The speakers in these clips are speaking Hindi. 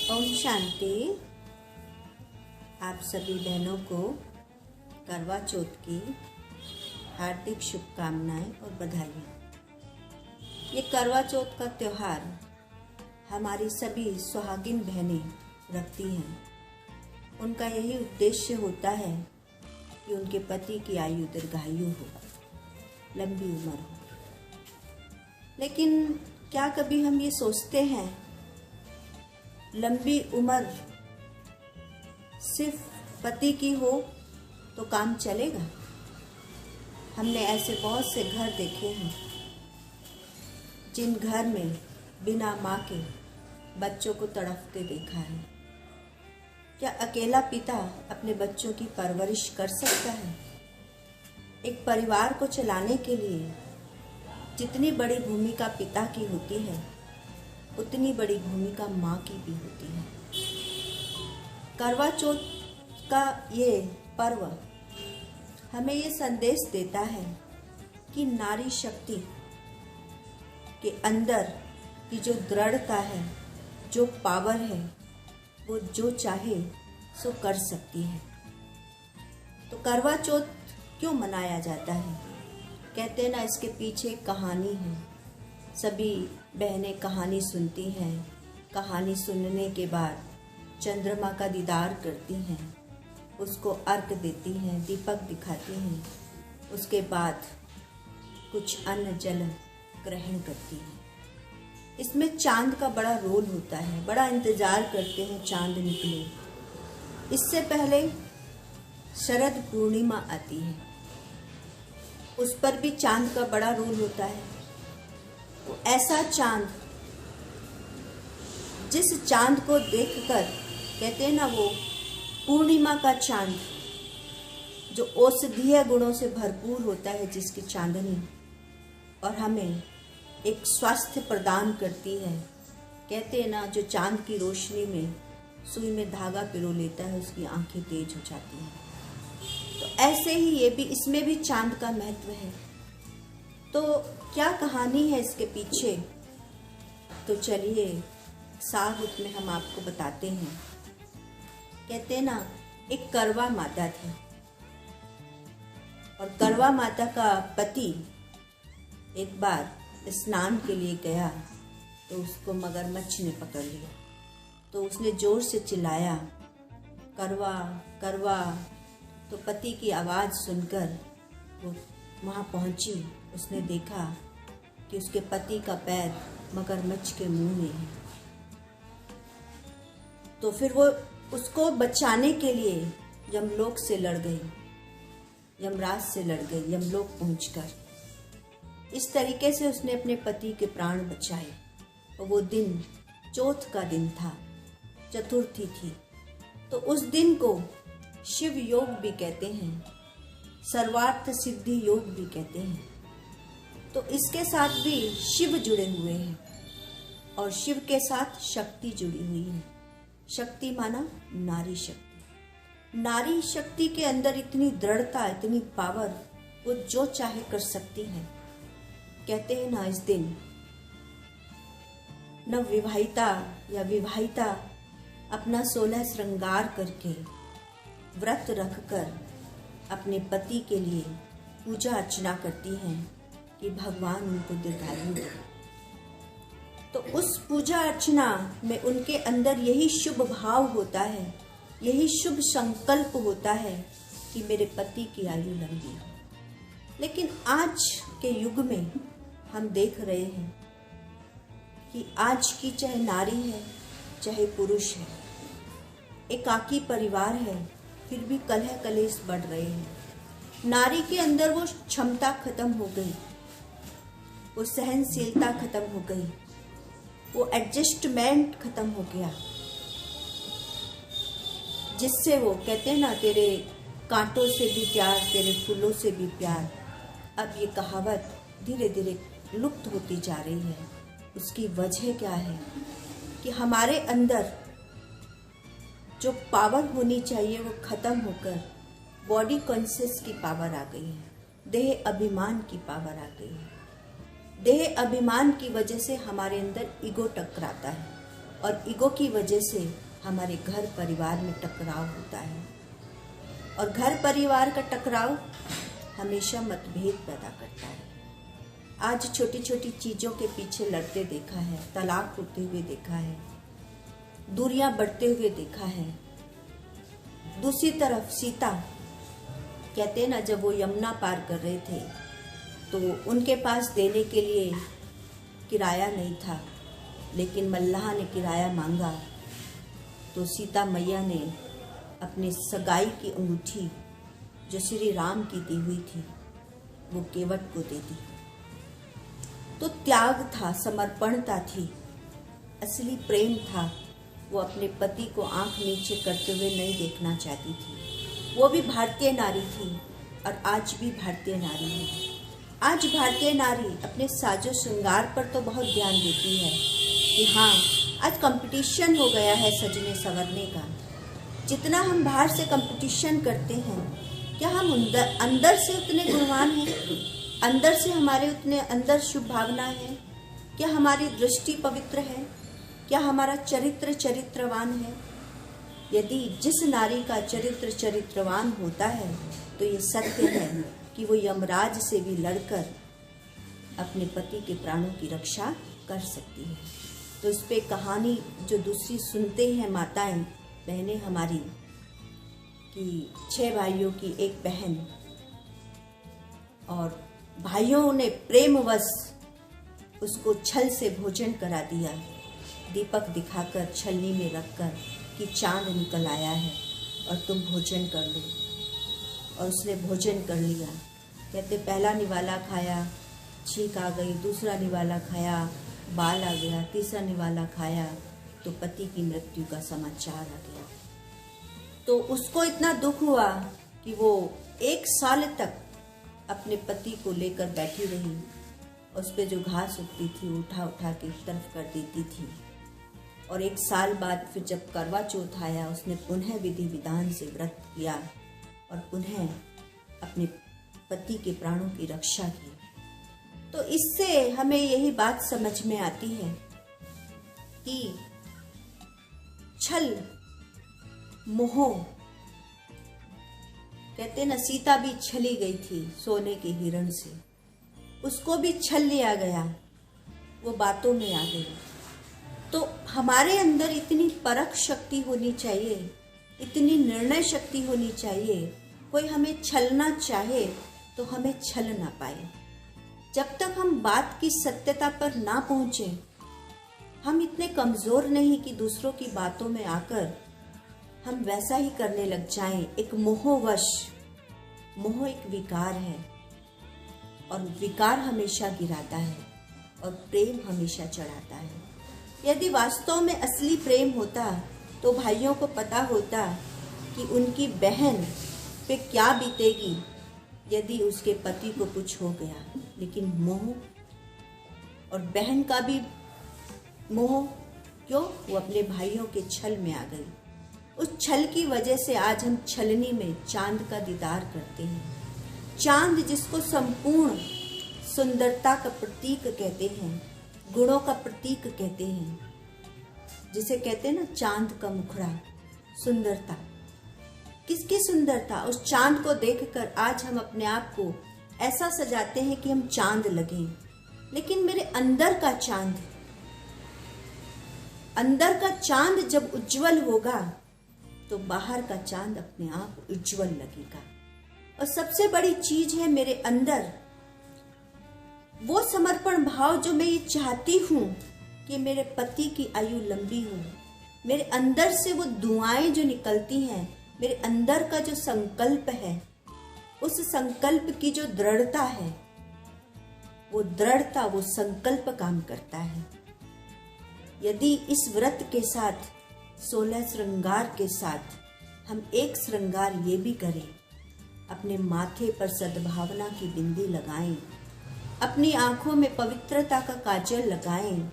ओम शांति। आप सभी बहनों को करवा चौथ की हार्दिक शुभकामनाएं और बधाइयाँ। ये करवा चौथ का त्यौहार हमारी सभी सुहागिन बहनें रखती हैं। उनका यही उद्देश्य होता है कि उनके पति की आयु दीर्घायु हो, लंबी उम्र हो। लेकिन क्या कभी हम ये सोचते हैं लंबी उम्र सिर्फ पति की हो तो काम चलेगा? हमने ऐसे बहुत से घर देखे हैं जिन घर में बिना माँ के बच्चों को तड़पते देखा है। क्या अकेला पिता अपने बच्चों की परवरिश कर सकता है? एक परिवार को चलाने के लिए जितनी बड़ी भूमिका पिता की होती है उतनी बड़ी भूमिका माँ की भी होती है। करवा चौथ का ये पर्व हमें ये संदेश देता है कि नारी शक्ति के अंदर की जो दृढ़ता है, जो पावर है, वो जो चाहे सो कर सकती है। तो करवा चौथ क्यों मनाया जाता है? कहते हैं ना, इसके पीछे एक कहानी है। सभी बहनें कहानी सुनती हैं। कहानी सुनने के बाद चंद्रमा का दीदार करती हैं, उसको अर्घ देती हैं, दीपक दिखाती हैं। उसके बाद कुछ अन्न जल ग्रहण करती हैं। इसमें चांद का बड़ा रोल होता है। बड़ा इंतजार करते हैं चांद निकले। इससे पहले शरद पूर्णिमा आती है, उस पर भी चांद का बड़ा रोल होता है। तो ऐसा चांद, जिस चांद को देखकर कहते हैं ना, वो पूर्णिमा का चांद जो औषधीय गुणों से भरपूर होता है, जिसकी चांदनी और हमें एक स्वास्थ्य प्रदान करती है। कहते हैं ना, जो चांद की रोशनी में सुई में धागा पिरो लेता है उसकी आंखें तेज हो जाती हैं। तो ऐसे ही ये भी, इसमें भी चांद का महत्व है। तो क्या कहानी है इसके पीछे? तो चलिए सार रूप में हम आपको बताते हैं। कहते हैं ना, एक करवा माता थी और करवा माता का पति एक बार स्नान के लिए गया तो उसको मगरमच्छ ने पकड़ लिया। तो उसने जोर से चिल्लाया, करवा करवा। तो पति की आवाज़ सुनकर वो वहाँ पहुँची। उसने देखा कि उसके पति का पैर मगरमच्छ के मुंह में है। तो फिर वो उसको बचाने के लिए यमलोक से लड़ गई, यमराज से लड़ गई, यमलोक पहुंचकर। इस तरीके से उसने अपने पति के प्राण बचाए। और वो दिन चौथ का दिन था, चतुर्थी थी। तो उस दिन को शिव योग भी कहते हैं, सर्वार्थ सिद्धि योग भी कहते हैं। तो इसके साथ भी शिव जुड़े हुए हैं और शिव के साथ शक्ति जुड़ी हुई है। शक्ति माना नारी शक्ति। नारी शक्ति के अंदर इतनी दृढ़ता, इतनी पावर, वो जो चाहे कर सकती है। कहते हैं ना, इस दिन नवविवाहिता या विवाहिता अपना 16 श्रृंगार करके व्रत रखकर अपने पति के लिए पूजा अर्चना करती हैं कि भगवान उनको दीर्घायु दे। तो उस पूजा अर्चना में उनके अंदर यही शुभ भाव होता है, यही शुभ संकल्प होता है कि मेरे पति की आयु लंबी हो। लेकिन आज के युग में हम देख रहे हैं कि आज की चाहे नारी है चाहे पुरुष है, एकाकी परिवार है, फिर भी कलह कलेश बढ़ रहे हैं। नारी के अंदर वो क्षमता खत्म हो गई, वो सहनशीलता खत्म हो गई, वो एडजस्टमेंट खत्म हो गया, जिससे वो कहते हैं ना, तेरे कांटों से भी प्यार, तेरे फूलों से भी प्यार। अब ये कहावत धीरे धीरे लुप्त होती जा रही है। उसकी वजह क्या है कि हमारे अंदर जो पावर होनी चाहिए वो खत्म होकर बॉडी कॉन्शियस की पावर आ गई है, देह अभिमान की पावर आ गई है। देह अभिमान की वजह से हमारे अंदर ईगो टकराता है और ईगो की वजह से हमारे घर परिवार में टकराव होता है, और घर परिवार का टकराव हमेशा मतभेद पैदा करता है। आज छोटी छोटी चीज़ों के पीछे लड़ते देखा है, तलाक होते हुए देखा है, दूरियां बढ़ते हुए देखा है। दूसरी तरफ सीता, कहते हैं ना, जब वो यमुना पार कर रहे थे तो उनके पास देने के लिए किराया नहीं था, लेकिन मल्लाह ने किराया मांगा तो सीता मैया ने अपने सगाई की अंगूठी जो श्री राम की दी हुई थी वो केवट को दे दी। तो त्याग था, समर्पणता थी, असली प्रेम था। वो अपने पति को आंख नीचे करते हुए नहीं देखना चाहती थी। वो भी भारतीय नारी थी और आज भी भारतीय नारी है। आज भारतीय नारी अपने साजो श्रृंगार पर तो बहुत ध्यान देती है कि हाँ, आज कंपटीशन हो गया है सजने संवरने का। जितना हम बाहर से कंपटीशन करते हैं, क्या हम अंदर से उतने गुणवान हैं? अंदर से हमारे उतने अंदर शुभ भावना है? क्या हमारी दृष्टि पवित्र है? क्या हमारा चरित्र चरित्रवान है? यदि जिस नारी का चरित्र चरित्रवान होता है तो ये सत्य है कि वो यमराज से भी लड़कर अपने पति के प्राणों की रक्षा कर सकती है। तो इस पे कहानी जो दूसरी सुनते हैं माताएं बहनें हमारी, कि 6 भाइयों की एक बहन, और भाइयों ने प्रेमवश उसको छल से भोजन करा दिया, दीपक दिखाकर छलनी में रखकर कि चांद निकल आया है और तुम भोजन कर लो। और उसने भोजन कर लिया। कहते पहला निवाला खाया, छींक आ गई, दूसरा निवाला खाया, बाल आ गया, तीसरा निवाला खाया तो पति की मृत्यु का समाचार आ गया। तो उसको इतना दुख हुआ कि वो 1 साल तक अपने पति को लेकर बैठी रही। उस पे जो घास उगती थी उठा उठा के तरफ कर देती थी। और 1 साल बाद फिर जब करवा चौथ आया, उसने पुनः विधि विधान से व्रत किया और पुनः अपने पति के प्राणों की रक्षा की। तो इससे हमें यही बात समझ में आती है कि छल, मोह, कहते ना, सीता भी छली गई थी सोने के हिरण से, उसको भी छल लिया गया, वो बातों में आ गई। तो हमारे अंदर इतनी परख शक्ति होनी चाहिए, इतनी निर्णय शक्ति होनी चाहिए, कोई हमें छलना चाहे तो हमें छल ना पाए। जब तक हम बात की सत्यता पर ना पहुंचे, हम इतने कमजोर नहीं कि दूसरों की बातों में आकर हम वैसा ही करने लग जाएं। एक मोहवश, मोह एक विकार है और विकार हमेशा गिराता है और प्रेम हमेशा चढ़ाता है। यदि वास्तव में असली प्रेम होता तो भाइयों को पता होता कि उनकी बहन पे क्या बीतेगी यदि उसके पति को कुछ हो गया। लेकिन मोह, और बहन का भी मोह, क्यों? वो अपने भाइयों के छल में आ गई। उस छल की वजह से आज हम छलनी में चांद का दीदार करते हैं। चांद जिसको संपूर्ण सुंदरता का प्रतीक कहते हैं, गुणों का प्रतीक कहते हैं, जिसे कहते हैं ना चांद का मुखड़ा, सुंदरता। किसकी सुंदरता? उस चांद को देखकर आज हम अपने आप को ऐसा सजाते हैं कि हम चांद लगें। लेकिन मेरे अंदर का चांद, अंदर का चांद जब उज्जवल होगा तो बाहर का चांद अपने आप उज्जवल लगेगा। और सबसे बड़ी चीज है मेरे अंदर वो समर्पण भाव, जो मैं ये चाहती हूं कि मेरे पति की आयु लंबी हो। मेरे अंदर से वो दुआएं जो निकलती हैं, मेरे अंदर का जो संकल्प है, उस संकल्प की जो दृढ़ता है, वो दृढ़ता, वो संकल्प काम करता है। यदि इस व्रत के साथ 16 श्रृंगार के साथ हम एक श्रृंगार ये भी करें, अपने माथे पर सद्भावना की बिंदी लगाएं, अपनी आंखों में पवित्रता का काजल लगाएं,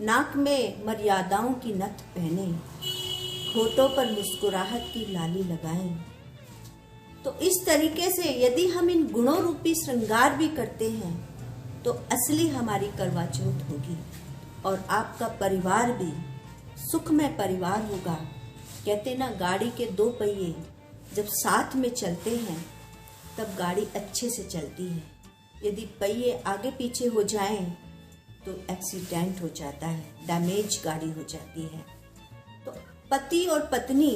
नाक में मर्यादाओं की नथ पहने, होठों पर मुस्कुराहट की लाली लगाएं, तो इस तरीके से यदि हम इन गुणों रूपी श्रृंगार भी करते हैं तो असली हमारी करवा चौथ होगी और आपका परिवार भी सुखमय परिवार होगा। कहते ना, गाड़ी के दो पहिए जब साथ में चलते हैं तब गाड़ी अच्छे से चलती है। यदि पहिए आगे पीछे हो जाएं तो एक्सीडेंट हो जाता है, डैमेज गाड़ी हो जाती है। तो पति और पत्नी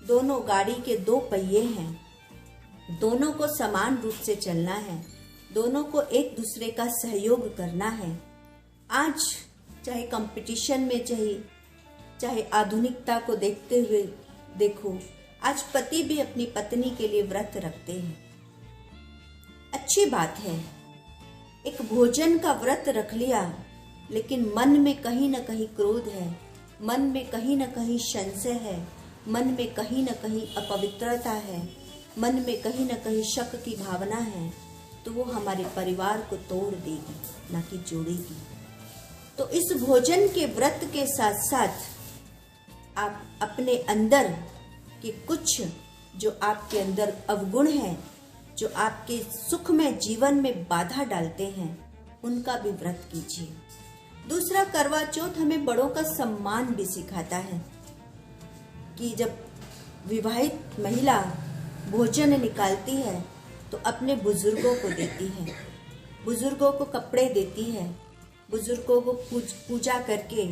दोनों गाड़ी के दो पहिए हैं। दोनों को समान रूप से चलना है, दोनों को एक दूसरे का सहयोग करना है। आज चाहे कंपटीशन में चाहे आधुनिकता को देखते हुए देखो, आज पति भी अपनी पत्नी के लिए व्रत रखते हैं। अच्छी बात है, एक भोजन का व्रत रख लिया, लेकिन मन में कहीं न कहीं क्रोध है, मन में कहीं न कहीं संशय है, मन में कहीं न कहीं अपवित्रता है, मन में कहीं न कहीं शक की भावना है, तो वो हमारे परिवार को तोड़ देगी, ना कि जोड़ेगी। तो इस भोजन के व्रत के साथ साथ आप अपने अंदर के कुछ जो आपके अंदर अवगुण हैं, जो आपके सुखमय जीवन में बाधा डालते हैं, उनका भी व्रत कीजिए। दूसरा, करवा चौथ हमें बड़ों का सम्मान भी सिखाता है कि जब विवाहित महिला भोजन निकालती है तो अपने बुजुर्गों को देती है, बुजुर्गों को कपड़े देती है, बुजुर्गों को पूजा करके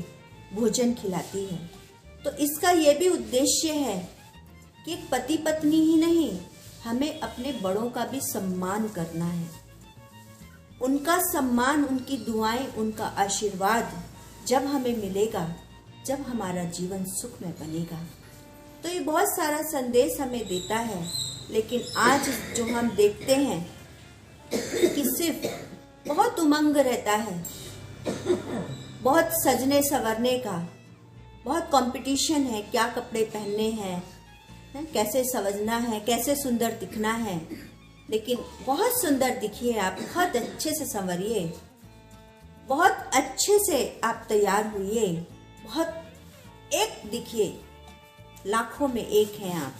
भोजन खिलाती है। तो इसका ये भी उद्देश्य है कि पति पत्नी ही नहीं, हमें अपने बड़ों का भी सम्मान करना है। उनका सम्मान, उनकी दुआएं, उनका आशीर्वाद जब हमें मिलेगा, जब हमारा जीवन सुखमय बनेगा। तो ये बहुत सारा संदेश हमें देता है। लेकिन आज जो हम देखते हैं कि सिर्फ बहुत उमंग रहता है, बहुत सजने संवरने का, बहुत कंपटीशन है, क्या कपड़े पहनने हैं, कैसे सजना है, कैसे सुंदर दिखना है। लेकिन बहुत सुंदर दिखिए आप, बहुत अच्छे से संवरिए, बहुत अच्छे से आप तैयार हुए, बहुत एक दिखिए, लाखों में एक हैं आप।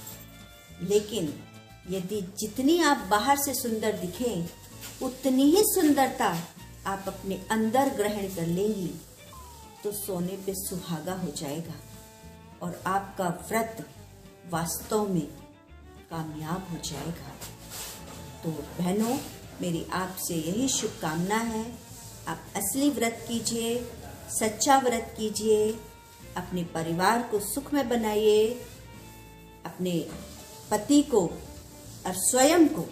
लेकिन यदि जितनी आप बाहर से सुंदर दिखें, उतनी ही सुंदरता आप अपने अंदर ग्रहण कर लेंगी तो सोने पे सुहागा हो जाएगा और आपका व्रत वास्तव में कामयाब हो जाएगा। तो बहनों, मेरी आपसे यही शुभकामना है, आप असली व्रत कीजिए, सच्चा व्रत कीजिए, अपने परिवार को सुखमय बनाइए, अपने पति को और स्वयं को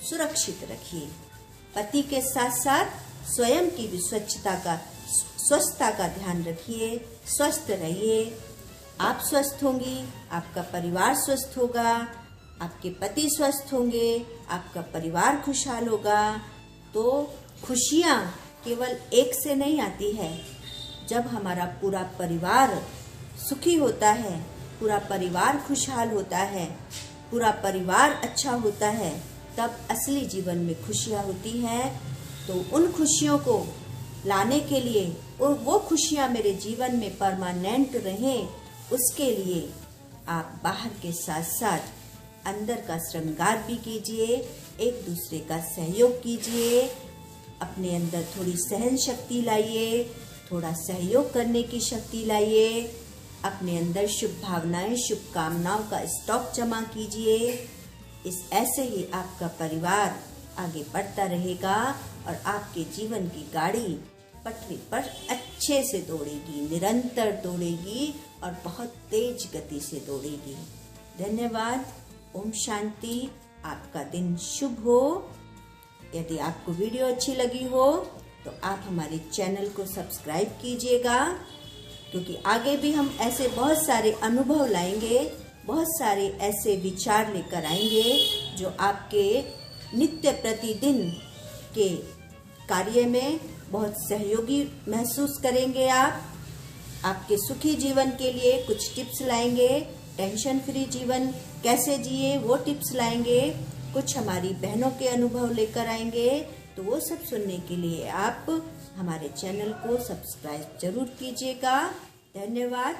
सुरक्षित रखिए। पति के साथ साथ स्वयं की भी स्वस्थता का ध्यान रखिए, स्वस्थ रहिए। आप स्वस्थ होंगी, आपका परिवार स्वस्थ होगा, आपके पति स्वस्थ होंगे, आपका परिवार खुशहाल होगा। तो खुशियाँ केवल एक से नहीं आती है। जब हमारा पूरा परिवार सुखी होता है, पूरा परिवार खुशहाल होता है, पूरा परिवार अच्छा होता है, तब असली जीवन में खुशियाँ होती हैं। तो उन खुशियों को लाने के लिए, और वो खुशियाँ मेरे जीवन में परमानेंट रहें, उसके लिए आप बाहर के साथ साथ अंदर का श्रृंगार भी कीजिए, एक दूसरे का सहयोग कीजिए, अपने अंदर थोड़ी सहन शक्ति लाइए, थोड़ा सहयोग करने की शक्ति लाइए, अपने अंदर शुभ भावनाएं, शुभकामनाओं का स्टॉक जमा कीजिए। ऐसे ही आपका परिवार आगे बढ़ता रहेगा और आपके जीवन की गाड़ी पटरी पर अच्छे से दौड़ेगी, निरंतर दौड़ेगी और बहुत तेज गति से दौड़ेगी। धन्यवाद। ओम शांति। आपका दिन शुभ हो। यदि आपको वीडियो अच्छी लगी हो तो आप हमारे चैनल को सब्सक्राइब कीजिएगा, क्योंकि आगे भी हम ऐसे बहुत सारे अनुभव लाएंगे, बहुत सारे ऐसे विचार लेकर आएंगे जो आपके नित्य प्रतिदिन के कार्य में बहुत सहयोगी महसूस करेंगे। आपके सुखी जीवन के लिए कुछ टिप्स लाएंगे, टेंशन फ्री जीवन कैसे जिए वो टिप्स लाएंगे, कुछ हमारी बहनों के अनुभव लेकर आएंगे। तो वो सब सुनने के लिए आप हमारे चैनल को सब्सक्राइब जरूर कीजिएगा। धन्यवाद।